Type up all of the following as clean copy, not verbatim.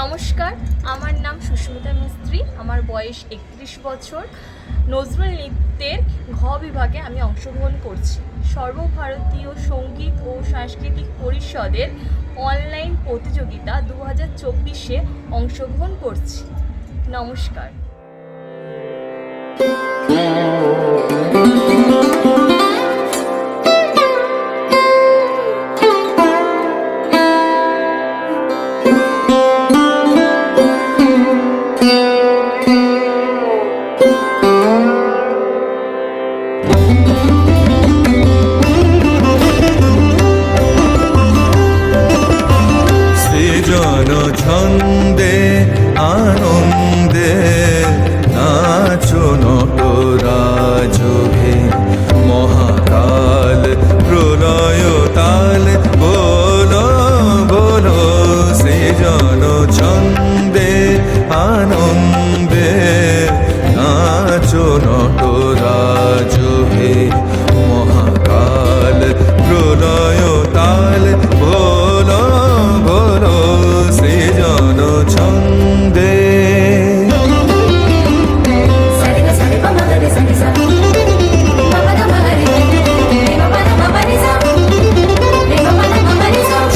নমস্কার, আমার নাম সুস্মিতা মিস্ত্রি। আমার বয়স 31 বছর। নজরুল নৃত্যের ঘ বিভাগে আমি অংশগ্রহণ করছি। সর্বভারতীয় সঙ্গীত ও সাংস্কৃতিক পরিষদের অনলাইন প্রতিযোগিতা 2024-এ অংশগ্রহণ করছি। নমস্কার। সৃজন ছন্দে আনন্দে নাচো নটরাজভে, মহাকাল প্রলয় তাল বলো বলো। সৃজন ছন্দে আনন্দে নাচো নটরাজভে, মহাকাল প্রলয় তাল বলো বলো। সৃজন ছন্দে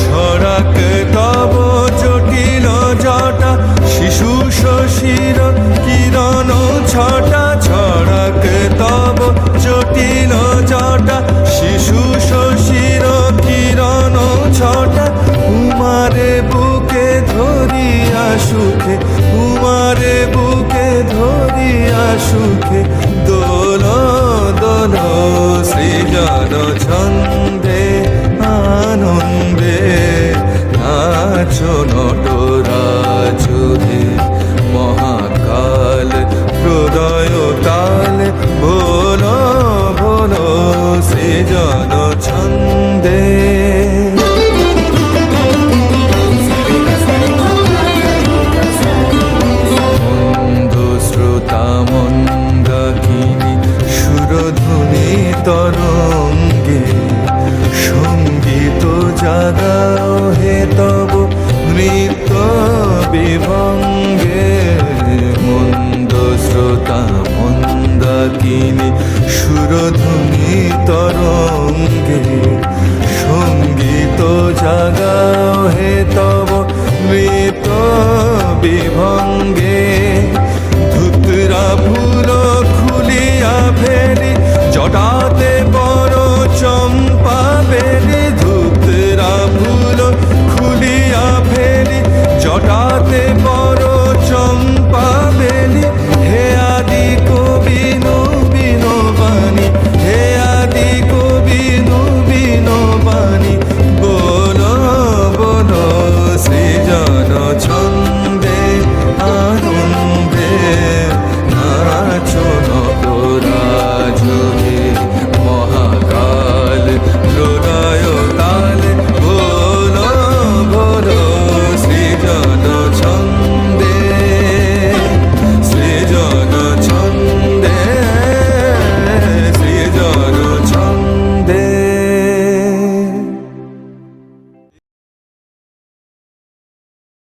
ছড়াক তব জটিল জটা, শিশু শশীর কিরণ ছটা। ছড়াক তব জটিল জটা, শিশু শশীর কিরণ ছটা। উমারে বুকে ধরিয়া সুখে, উমারে বুকে ধরিয়া সুখে দোল দোল। সৃজন ছন্দে আনন্দে নাচো নটরাজভে, মহাকাল প্রলয় তাল বলো বলো। সৃজন ছন্দে